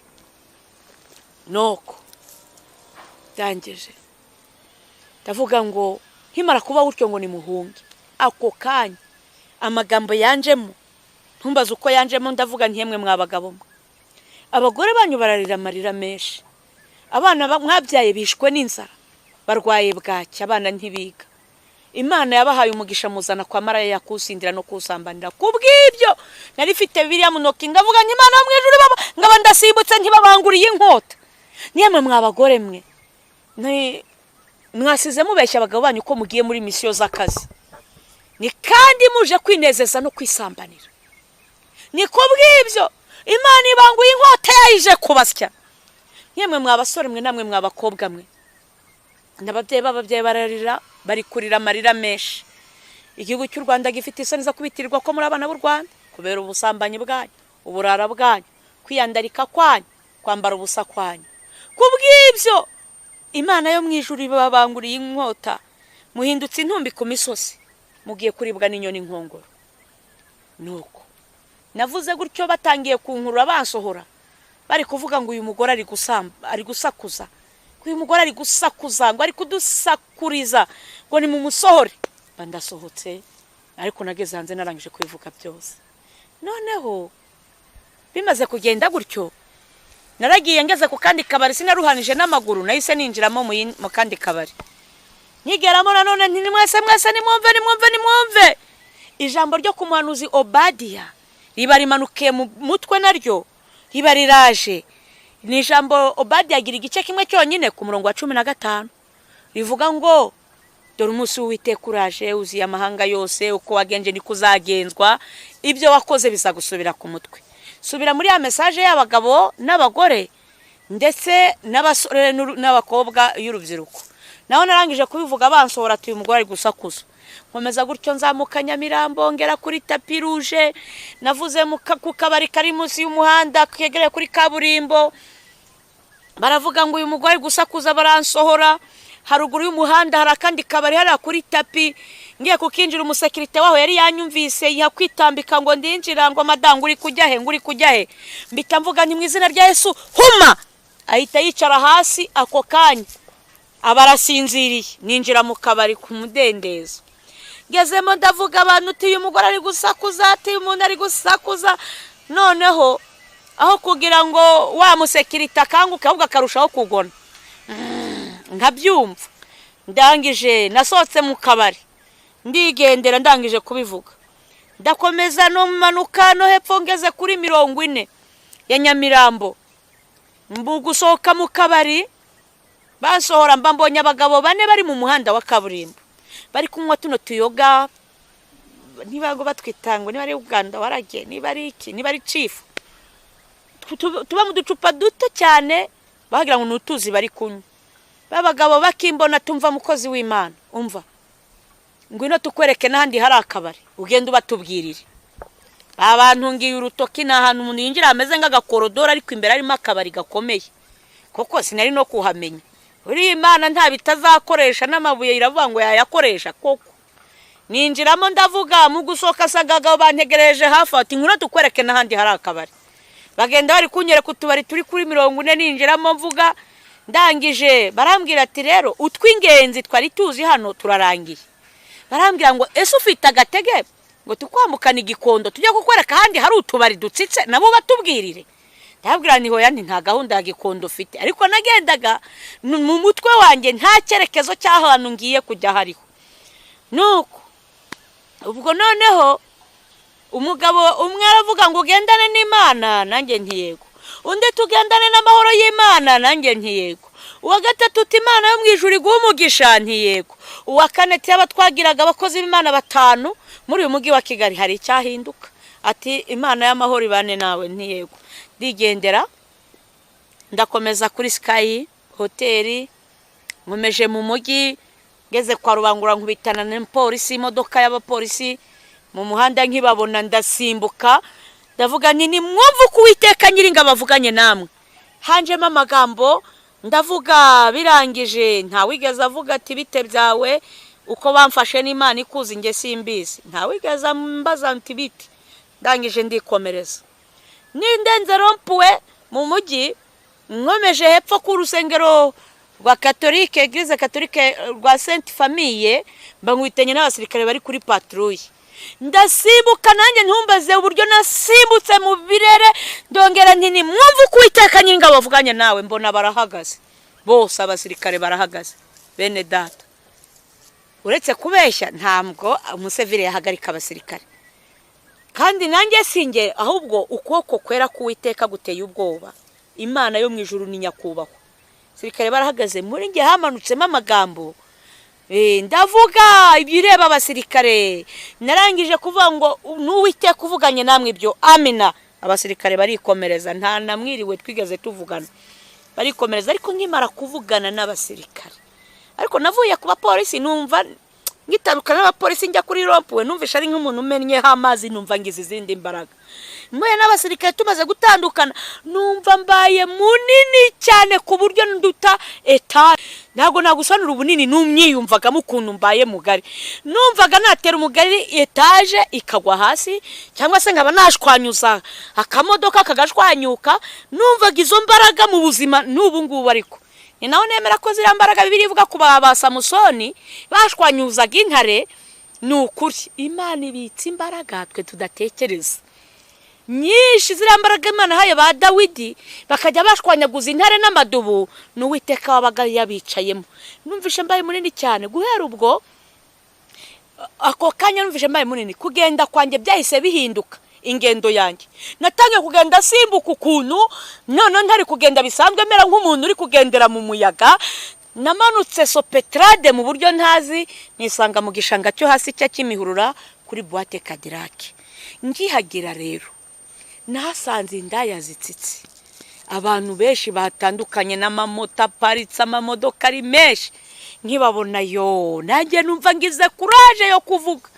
Noko dangije ndavuga ngo nkimara kuba gutyo ngo ni muhunge, ako kanya amagambo yanjemo, ntumbaze uko yanjemo, ndavuga ntiyemwe mwabagabo mwe, abagore banyu bararira amarira menshi, abana mwabyaye bishwe n'inzara, barwaye bwaki, abana ntibiga. Imana yabahaye umugisha muzana kwa Maraya yakusindira no kusambanira. Kubw'ibyo nari fite Bibiliya mu ntoki, ngavuga nti Imana mu ijuru baba ngaba ndasibutse ntibabanguriye inkota. Niyemwe mwabagore mwe, mwasize mubeshya abagabo banyu ko mugiye muri misiyo z'akazi, ni kandi muje kwinezeza no kwisambanira. Ni kubw'ibyo Imana ibanguye inkota yayije kubasya. Niyemwe mwabasore mwe, namwe mwabakobwa mwe, n'ababyeyi bararira, bari kurira amarira menshi. Igihugu cy'u Rwanda gifite isoni zo kubitirirwa ko muri abana b'u Rwanda kubera ubusambanyi bwanyu, uburara bwanyu, kwiyandarika kwanyu, kwambara ubusa kwanyu. Kubw'ibyo Imana yo mu ijuru ibabanguriye inkota, muhindutse intumbi ku misozi, mugiye kuribwa n'inyoni nkongoro. Nuko navuze gutyo batangiye kunkurura bansohora, bari kuvuga ngo uyu mugore ari gusakuza, uyu mugore ari gusakuza, ngo ari kudusakuriza, ngo ni mu musohore. Bandasohotse, ariko nageze hanze narangije kwivuga byose. Noneho bimaze kugenda gutyo, naragiye ngeze ku kandi kabari, sinaruhanije n'amaguru, nahise ninjiramo mu kandi kabari. Nyigeramo nanone nti mwese nimwumve. Ijambo ryo ku muhanuzi Obadiya riba rimanukiye mu mutwe, naryo riba riraje. Ni ijambo Obadiya agira igice kimwe cyonyine ku murongo wa 15, rivuga ngo dore umunsi w'Uwiteka uraje, uziye amahanga yose, uko wagenje ni kuzagenzwa, ibyo wakoze bizagusubira ku mutwe. Subira muri ya message y'abagabo n'abagore ndetse n'abasore n'abakobwa y'urubyiruko. Naho narangije kubivuga bansohora ati uyu mugore ari gusakuza. Nkomeza gutyo nzamuka Nyamirambo, ngera kuri tapi rouge, navuze ku kabari kari munsi y'umuhanda kegereye kuri kaburimbo. baravuga ngo uyu mugore gusakuza baransohora, haruguru y'umuhanda hari akandi kabari hariya kuri tapi, ngiye kukinjira umusekirite waho yari yanyumvise yakwitambika ngo ndinjira, ngo madamu uri kujya he, nguri kujya he, mbita mvuga nti mu izina rya Yesu huma, ahita yicara hasi ako kanya abarasinziriye, ninjira mu kabari ku mudendezo. Ngezemo ndavuga abantu uti uyu mugore ari gusakuza, ati umuntu ari gusakuza, noneho aho kugira ngo wa musekirite akanguke ahubwo akarushaho kugona, nkabyumva. Ndangije nasohotse mu kabari ndigendera, ndangije kubivuga ndakomeza no manuka no hepfo, ngeze kuri 40 ya Nyamirambo, gusohoka mu kabari basohora, mba mbonye abagabo 4 bari mu muhanda wa kaburimbo bari kunywa tuno tuyoga, niba ngo batwitango, niba ari Uganda warage, niba ari iki, niba ari chief, tuba mu ducupa duto cyane, bagira ngo nutuzi bari kunywa. Babagabo bakimbona, tumva mukozi w'Imana, umva ngwino tukwereke n'ahandi hari akabari, ugenda ubatubwirire. Abantu ngiye urutoki n'ahantu umuntu yinjira ameze nk'agakorodoro, ariko imbere arimo akabari gakomeye, koko sinari no kuhamenya. Uri Imana nta bitazakoresha, n'amabuye iravuga ngo yayakoresha koko. Ninjiramo ndavuga, mu gusoka sagaga bantegereje hafi, ati ngwino tukwereke n'ahandi hari akabari. Bagenda bari kunyereka utubari turi kuri 40, ninjiramo mvuga, ndangije barambwira ati rero utwingenzi twari tuzi hano turarangiye. Barambwira ngo ese ufite agatege ngo tukwambukana igikondo tujye kukwereka handi hari utubari dutsitse nabo batubwirire. Ndabwira ni hoya, nta gahunda ya gikondo ufite, ariko nagendaga mu mutwe wanjye nta cyerekezo cy'ahantu ngiye kujya hariho. Nuko ubwo noneho umugabo umwe aravuga ngo ugendane n'Imana, nanjye ntiyego. Undi tugendane n'amahoro y'Imana, nanjye ntiyego. Uwa gatatu uti Imana yo mwijuru iguha umugisha, ntiyego. Uwa kane cyaba twagiraga abakozi b'Imana 5 muri uyu mugi wa Kigali, hari icyahinduka, ati Imana y'amahoro ibane nawe, ntiyego. Ndigendera ndakomeza kuri Sky Hotel, nkomeje mu mugi, ngeze kwa Rubangura nkubitana n'polisi, imodoka y'abapolisi mu muhanda, nkibabona ndasimbuka, ndavuga ni mwumva uko Uwiteka Nyiringa bavuganye namwe. Hanjemo amagambo ndavuga, birangije nta wigeze avuga ati bite byawe, uko bamfashe n'Imana ikuzi nge simbizi, nta wigeze mbaza ati bite. Ndangije ndikomereza, nindenze rompuwe mu mugi, nkomeje hepfo ku rusengero rwa Catholique, Eglise Catholique rwa Sainte Famille, mbankwitenye n'abasirikare bari kuri patrouille. Ndasimbuka nanjye ntumbaze uburyo nasimbutse mu birere, ndongera nti ni mwumva uko Uwiteka Nyiringa bavuganye nawe. Mbona barahagaze bose, abasirikare barahagaze, bene data. Uretse kubeshya, ntabwo umusevire yahagarika abasirikare, kandi nanjye singe, ahubwo ukuboko kwera k'Uwiteka guteye ubwoba. Imana yo mwijuru ni nyakubahwa. Sirikare barahagaze, muri nge hamanutsemo amagambo, ndavuga ibireba abasirikare. Narangije kuvuga ngo n'Uwiteka uvuganye namwe ibyo, amina. Abasirikare barikomereza, nta namwiriwe twigeze tuvugana, barikomereza. Ariko nkimara kuvugana n'abasirikare, ariko navuye ku bapolisi, numva ngitandukana n'abapolisi njya kuri rompuwe, numvisha ari nk'umuntu umennyeho amazi, numva ngize izindi imbaraga. Mwe n'abasirikare tumaze gutandukana, numva mbaye munini cyane ku buryo nduta etage. Ntago nagusanura ubunini, numyiyumvagamo ukuntu mbaye mugari. Numvaga natera umugari etage ikagwa hasi, cyangwa se nkaba nashwanyuza akamodoka kagashwanyuka. Numvaga izo mbaraga mu buzima n'ubu ngubu, ariko ni naho nemera ko zira mbaraga Bibiliya ivuga ku ba Samusoni bashwanyuzaga intare. Ni ukuri Imana ibitse imbaraga twe tudatekereza nyinshi, zira mbaraga Imana haye ba Dawidi bakajya bashwanyaguza intare n'amadubu, n'Uwiteka wabaga yabicayemo. Numvishe mbaye munini cyane. Guhera ubwo ako kanya numvishe mbaye munini, kugenda kwanjye byahise bihinduka ingendo yanjye. Natangiye kugenda simbuka ukuntu, none ntari kugenda bisanzwe, mera nk'umuntu uri kugendera mu muyaga. Namanutse Sopetrade mu buryo ntazi, nisanga mu gishanga cyo hasi cya Kimihurura kuri Boîte Cadillac. Ngihagira rero nasanze indaya zitsitse, abantu benshi batandukanye, n'amamoto aparitse, amamodoka ari menshi. Nkibabona yo nanjye numva ngize courage yo kuvuga.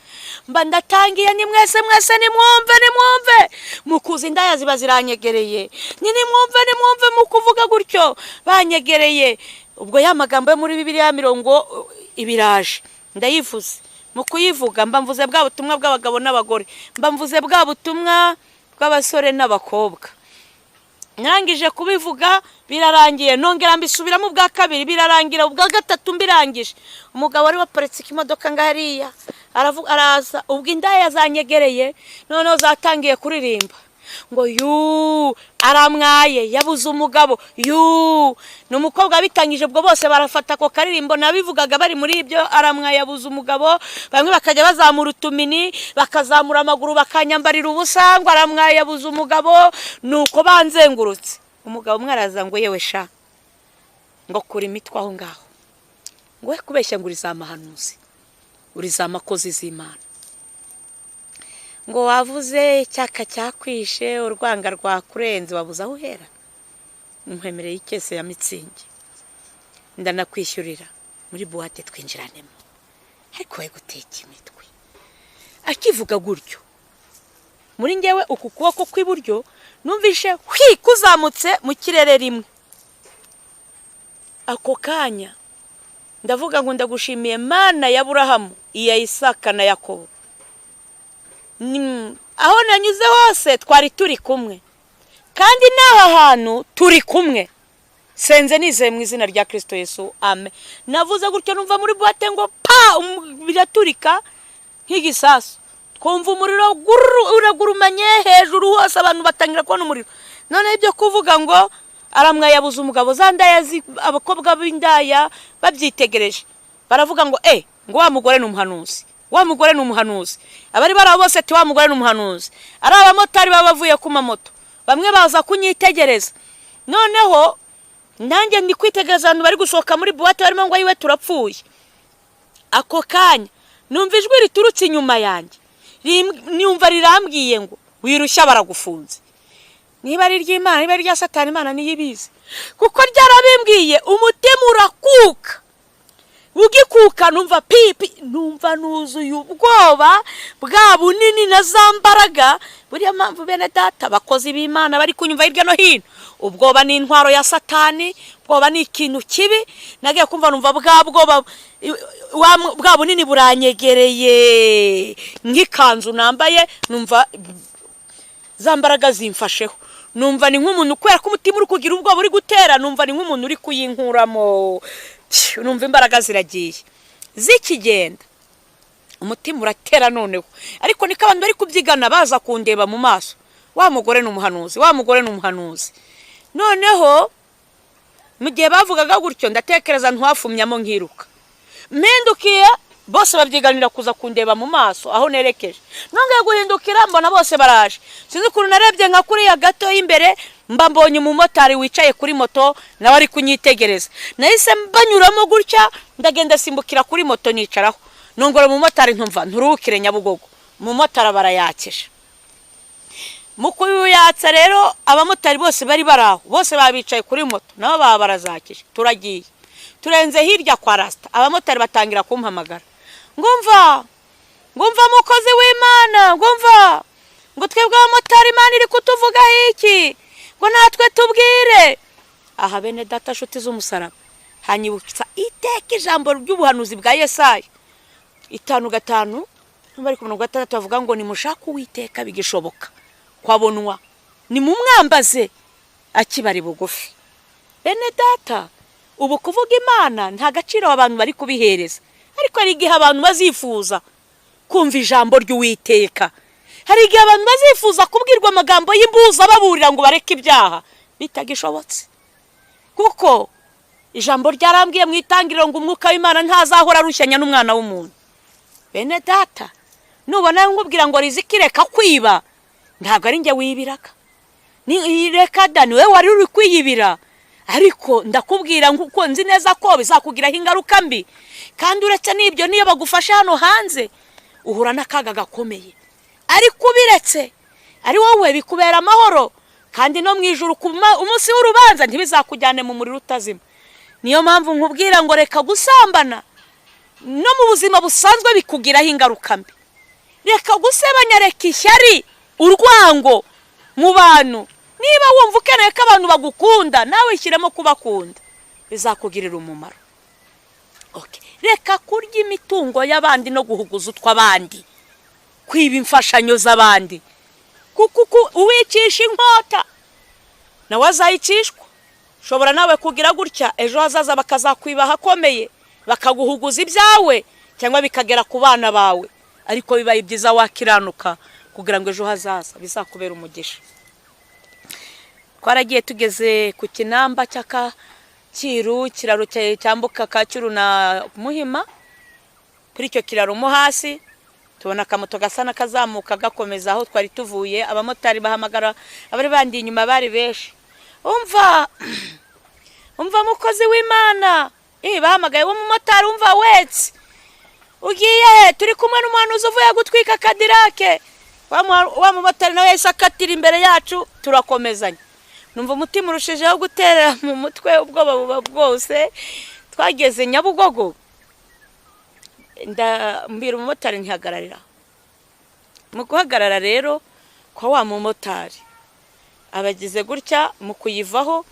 mba ndatangiye ni mwese nimwumve mukuza indaya ziba ziranyegereye nimwumve mukuvuga gutyo banyegereye. Ubwo ya magambo yo muri Bibiliya 50 ibiraje ndayivuze. Mu kuyivuga mba mvuze bwa butumwa bw'abagabo n'abagore, mba mvuze bwa butumwa bw'abasore n'abakobwa. Narangije kubivuga birarangiye, nongera mbisubiramo bwa kabiri birarangira, ubwa gatatu mbirangije umugabo wari waparitse imodoka ngahariya araza, ubwo indaya yazanyegereye noneho zatangiye kuririmba ngo yu aramwaye yabuze umugabo yu n'umukobwa bitangije. Ubwo bose barafata ko karirimbo nabivugaga bari muri ibyo aramwaye yabuze umugabo, bamwe bakajya bazamura utumini bakazamura amaguru bakanyambarira ubusa ngo aramwaye yabuze umugabo, nuko banzengurutse. Umugabo mwaraza ngo yewe sha ngo kuri imitwe aho ngaho, ngo we kubeshya ngo uri za mahanuzi, uri za makozi z'Imana, ngo wavuze cyaka cyakwishe urwanga rwakurenze wabuze aho uhera, nkwemereye ikese ya Mitsingi ndanakwishyurira muri buwate twinjiranemo, ariko we guteka imitwe. Akivuga gutyo muri ngewe uku kuboko kw'iburyo numvishe kuzamutse mu kirere rimwe. Ako kanya ndavuga ngo ndagushimiye Mana ya Aburahamu, iya Isaka na Yakobo. Aho nanyuze hose twari turi kumwe, kandi n'aha hantu turi kumwe. Senze nizeye mu izina rya Kristo Yesu, amen. Navuze gutyo numva muri buwate ngo pa biraturika nk'igisasu, twumva umuriro uragurumanye hejuru hose, abantu batangira kubona umuriro. None ibyo kuvuga ngo aramwaye yabuze umugabo, zandaya abakobwa b'indaya babyitegereje baravuga ngo ngo wa mugore n'umuhanuzi, wa mugore n'umuhanuzi. Abari barabo bose ati wa mugore n'umuhanuzi. Ari abamotari babavuye ku mamoto, bamwe baza kunyitegereza. Noneho nanjye ndi kwitegereza abantu bari gusohoka muri buwate barimo ngo yiwe turapfuye. Ako kanya numva ijwi riturutse inyuma yanjye, numva rirambwiye ngo wirushya baragufunze. Niba ari ry'Imana niba ari rya Satani, Imana niyo ibizi, kuko ryarabimbwiye. Umutima urakuka, ugikuka numva pipi, numva nuzuye ubwoba bwa bunini na zambaraga. Buriya mpamvu bene data bakozi b'Imana bari kunyumva hirya no hino, ubwoba ni intwaro ya Satani, ubwoba ni ikintu kibi. Nagiye kumva numva bwa bwoba bwa bunini buranyegereye nk'ikanzu nambaye, numva zambaraga zimfasheho. Numva ni nk'umuntu kwera ko umutima uri kugira ubwoba uri gutera, numva ni nk'umuntu uri kuyinkuramo. Numva imbaraga ziragiye zikigenda, umutima uratera noneho. Ariko niko abantu bari kubyigana baza kundeba mu maso, wa mugore n'umuhanuzi, wa mugore n'umuhanuzi. Noneho mu gihe bavugaga gutyo ndatekereza ntwafumyamo nkiruka, mpindukiye bose babyiganira kuza kundeba mu maso aho nerekeje. Nongeye guhindukira mbona bose baraje, sinzi ukuntu narebye nka kuriya gato y'imbere, mba mbonye umumotari wicaye kuri moto nawe ari kunyitegereza. Nahise mbanyuramo gutya ndagenda simbukira kuri moto nicaraho, nongora umumotari ntumva nturukire Nyabugogo. Umumotari barayakisha, mu kuyatsa rero abamotari bose bari baraho, bose babicaye kuri moto nabo baba barazakisha. Turagiye turenze hirya kwa Rasta, abamotari batangira kumpamagara, ngumva mukozi w'Imana, ngumva ngo twebwe abamotari Imana iri kutuvuga iki, ngo natwe tubwire. Aha bene data nshuti z'umusaraba, hanyibutsa iteka ijambo ry'ubuhanuzi bwa Yesaya 5:5 bari ku 6 bavuga ngo nimushaka Uwiteka bigishoboka kwabonwa, ni mu mwambaze akibari bugufi. Bene data, ubu kuvuga Imana nta gaciro abantu bari kubihereza, ariko hari igihe abantu bazifuza kumva ijambo ry'Uwiteka. Hari igihe abantu bazifuza kubwirwa amagambo y'imbuza baburira ngo bareke ibyaha bitagishobotse, kuko ijambo ryarambwiye mu itangiriro ngo umwuka w'Imana ntazahora arushyanya n'umwana w'umuntu. Bene data, nubona nkubwira ngo rizikireka kwiba, ntabwo ari njye wibiraga, ni reka da niwe wari uri kwiyibira. Ariko ndakubwira nguko nzi neza ko bizakugiraho ingaruka mbi, kandi uretse n'ibyo niyo bagufasha hano hanze uhura n'akaga gakomeye. Ariko ubiretse ari wowe bikubera amahoro, kandi no mu ijuru umunsi w'urubanza ntibizakujyane mu muriro utazima. Niyo mpamvu nkubwira ngo reka gusambana no mu buzima busanzwe bikugiraho ingaruka mbi. reka gusebanya, reka ishyari, urwango mu bantu. Niba wumva ukeneye ko abantu bagukunda, nawe ishyiremo kubakunda, bizakugirira umumaro. Reka kurya imitungo y'abandi no guhuguza utw'abandi, kwiba imfashanyo z'abandi, kuko uwicisha inkota nawe azayicishwa. Ushobora nawe kugira gutya, ejo hazaza bakazakwiba hakomeye, bakaguhuguza ibyawe, cyangwa bikagera ku bana bawe. Ariko bibaye byiza wakiranuka kugira ngo ejo hazaza bizakubera umugisha. Twaragiye tugeze ku Kinamba cy'Akakiru, kiraro cyambuka Kacyiru na Muhima. Kuri icyo kiraro mo hasi tubona akamoto gasa n'akazamuka gakomeza aho twari tuvuye. Abamotari bahamagara abari bandi inyuma, bari benshi. Umva mukozi w'Imana, bahamagaye wo mumotari, umva wetse, ugiye turi kumwe n'umuhanuzi uvuye gutwika Kadirake. Wa mumotari nawe yahise akatira imbere yacu, turakomezanya. Numva umutima urushijeho gutera mu mutwe, ubwoba buba bwose. Twageze Nyabugogo, mbira umumotari ntihagararira. Mu guhagarara rero kwa wa mumotari, abagize gutya mu kuyivaho,